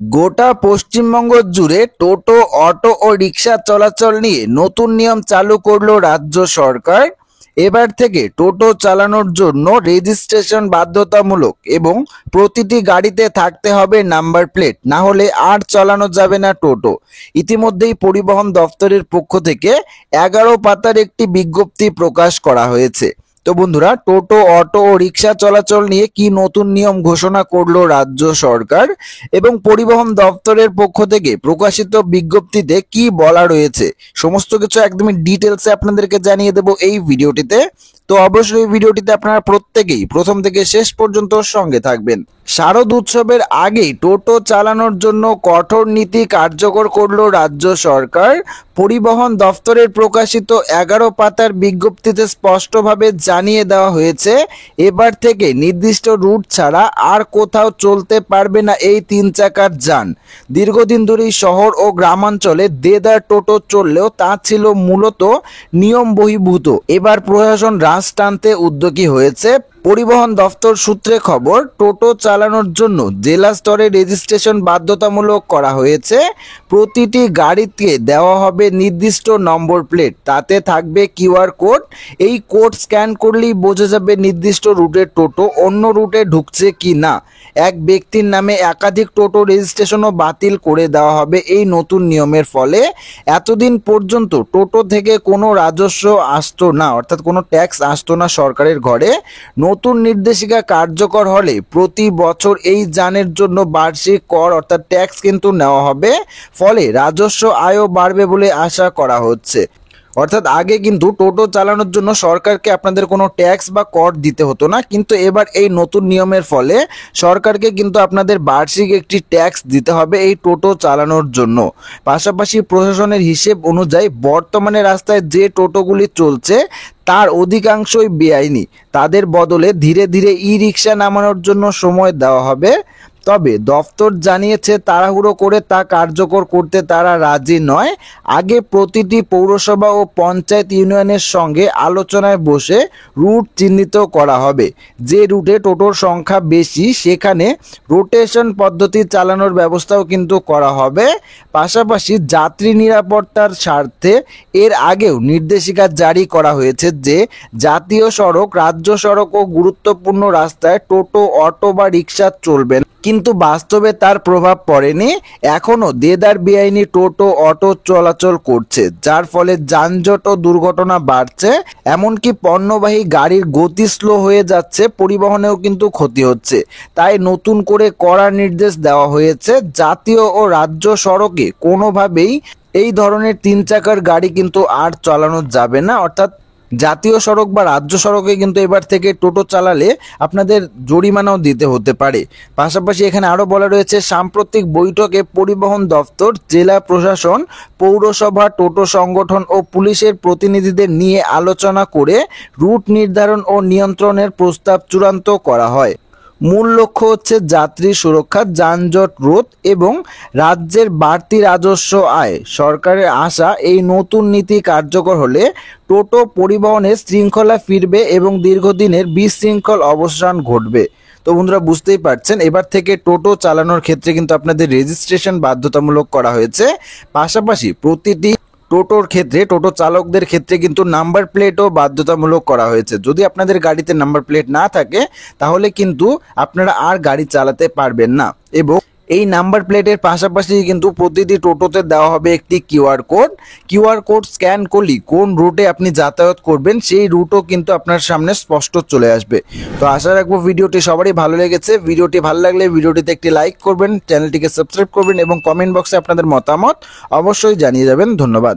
গোটা পশ্চিমবঙ্গ জুড়ে টোটো, অটো ও রিক্সা চলাচল নিয়ে নতুন নিয়ম চালু করলো রাজ্য সরকার। এবার থেকে টোটো চালানোর জন্য রেজিস্ট্রেশন বাধ্যতামূলক এবং প্রতিটি গাড়িতে থাকতে হবে নাম্বার প্লেট, না হলে আর চালানো যাবে না টোটো। ইতিমধ্যেই পরিবহন দফতরের পক্ষ থেকে 11 পাতার একটি বিজ্ঞপ্তি প্রকাশ করা হয়েছে। তো বন্ধুরা, টোটো, অটো ও রিক্সা চলাচল নিয়ে কি নতুন নিয়ম ঘোষণা করলো রাজ্য সরকার এবং পরিবহন দপ্তরের পক্ষ থেকে প্রকাশিত বিজ্ঞপ্তিতে কি বলা রয়েছে, সমস্ত কিছু একদমই ডিটেলসে আপনাদেরকে জানিয়ে দেব এই ভিডিওটিতে। তো অবশ্যই এই ভিডিওটিতে আপনারা প্রত্যেকেই প্রথম থেকে শেষ পর্যন্ত সঙ্গে থাকবেন। শারদ উৎসবের আগেই টোটো চালানোর জন্য কঠোর নীতি কার্যকর করল রাজ্য সরকার। পরিবহন দফতরের প্রকাশিত 11 পাতার বিজ্ঞপ্তিতে স্পষ্টভাবে জানিয়ে দেওয়া হয়েছে, এবার থেকে নির্দিষ্ট রুট ছাড়া আর কোথাও চলতে পারবে না এই 3 চাকার যান। দীর্ঘদিন ধরেই শহর ও গ্রামাঞ্চলে দেদার টোটো চললেও তা ছিল মূলত নিয়ম বহির্ভূত। এবার প্রশাসন রাশ টানতে উদ্যোগী হয়েছে। পরিবহন দফতর সূত্রে খবর, টোটো চালানোর জন্য জেলা স্তরে রেজিস্ট্রেশন বাধ্যতামূলক করা হয়েছে। প্রতিটি গাড়িতে দেওয়া হবে নির্দিষ্ট নম্বর প্লেট, তাতে থাকবে কিউআর কোড। এই কোড স্ক্যান করলেই বোঝা যাবে নির্দিষ্ট রুটের টোটো অন্য রুটে ঢুকছে কি না। এক ব্যক্তির নামে একাধিক টোটো রেজিস্ট্রেশনও বাতিল করে দেওয়া হবে এই নতুন নিয়মের ফলে। এতদিন পর্যন্ত টোটো থেকে কোনো রাজস্ব আসতো না, অর্থাৎ কোনো ট্যাক্স আসতো না সরকারের ঘরে। নতুন নির্দেশিকা কার্যকর হলে প্রতি বছর এই যানের জন্য বার্ষিক কর অর্থাৎ ট্যাক্স কিন্তু নেওয়া হবে, ফলে রাজস্ব আয়ও বাড়বে বলে আশা করা হচ্ছে। অর্থাৎ আগে কিন্তু টোটো চালানোর জন্য সরকারকে আপনাদের কোনো ট্যাক্স বা কর দিতে হতো না, কিন্তু এবার এই নতুন নিয়মের ফলে সরকারকে কিন্তু আপনাদের বার্ষিক একটি ট্যাক্স দিতে হবে এই টোটো চালানোর জন্য। পাশাপাশি প্রশাসনের হিসেব অনুযায়ী বর্তমানে রাস্তায় যে টোটোগুলি চলছে তার অধিকাংশই বেআইনি। তাদের বদলে ধীরে ধীরে ই রিক্সা নামানোর জন্য সময় দেওয়া হবে। তবে দফতর জানিয়েছে তাড়াহুড়ো করে তা কার্যকর করতে তারা রাজি নয়। আগে প্রতিটি পৌরসভা ও পঞ্চায়েত ইউনিয়নের সঙ্গে আলোচনায় বসে রুট চিহ্নিত করা হবে। যে রুটে টোটোর সংখ্যা বেশি সেখানে রোটেশন পদ্ধতি চালানোর ব্যবস্থাও কিন্তু করা হবে। পাশাপাশি যাত্রী নিরাপত্তার স্বার্থে এর আগেও নির্দেশিকা জারি করা হয়েছে যে জাতীয় সড়ক, রাজ্য সড়ক ও গুরুত্বপূর্ণ রাস্তায় টোটো, অটো বা রিক্সা চলবে না, কিন্তু বাস্তবে তার প্রভাব পড়েনি। এখনো দেদার বেআইনি টোটো, অটো চলাচল করছে, যার ফলে যানজট ও দুর্ঘটনা বাড়ছে। এমনকি পণ্যবাহী গাড়ির গতি স্লো হয়ে যাচ্ছে, পরিবহনেও কিন্তু ক্ষতি হচ্ছে। তাই নতুন করে কড়া নির্দেশ দেওয়া হয়েছে, জাতীয় ও রাজ্য সড়কে কোনোভাবেই এই ধরনের 3 চাকার গাড়ি কিন্তু আর চালানো যাবে না। অর্থাৎ জাতীয় সড়ক বা রাজ্য সড়কে কিন্তু এবার থেকে টোটো চালালে আপনাদের জরিমানাও দিতে হতে পারে। পাশাপাশি এখানে আরও বলা রয়েছে, সাম্প্রতিক বৈঠকে পরিবহন দফতর, জেলা প্রশাসন, পৌরসভা, টোটো সংগঠন ও পুলিশের প্রতিনিধিদের নিয়ে আলোচনা করে রুট নির্ধারণ ও নিয়ন্ত্রণের প্রস্তাব চূড়ান্ত করা হয়। মূল লক্ষ্য হচ্ছে যাত্রী সুরক্ষা, যানজট রোধ এবং রাজ্যের বাড়তি রাজস্ব আয়। সরকারের আশা, এই নতুন নীতি কার্যকর হলে টোটো পরিবহনে শৃঙ্খলা ফিরবে এবং দীর্ঘদিনের বিশৃঙ্খল অবসান ঘটবে। তো বন্ধুরা, বুঝতেই পারছেন এবার থেকে টোটো চালানোর ক্ষেত্রে কিন্তু আপনাদের রেজিস্ট্রেশন বাধ্যতামূলক করা হয়েছে। পাশাপাশি প্রতিটি টোটোর ক্ষেত্রে, টোটো চালকদের ক্ষেত্রে কিন্তু নাম্বার প্লেটও বাধ্যতামূলক করা হয়েছে। যদি আপনাদের গাড়িতে নাম্বার প্লেট না থাকে তাহলে কিন্তু আপনারা আর গাড়ি চালাতে পারবেন না। এবং এই নাম্বার প্লেটের পাশাপাশি কিন্তু প্রতিটি টোটোতে দেওয়া হবে একটি QR code. QR code scan করলেই কোন রুটে আপনি যাতায়াত করবেন সেই রুটও কিন্তু আপনার সামনে স্পষ্ট চলে আসবে। তো আশা রাখবো ভিডিওটি সবারই ভালো লেগেছে। ভিডিওটি ভালো লাগলে ভিডিওটিতে একটি লাইক করবেন, চ্যানেলটিকে সাবস্ক্রাইব করবেন এবং কমেন্ট বক্সে আপনাদের মতামত অবশ্যই জানিয়ে যাবেন। ধন্যবাদ।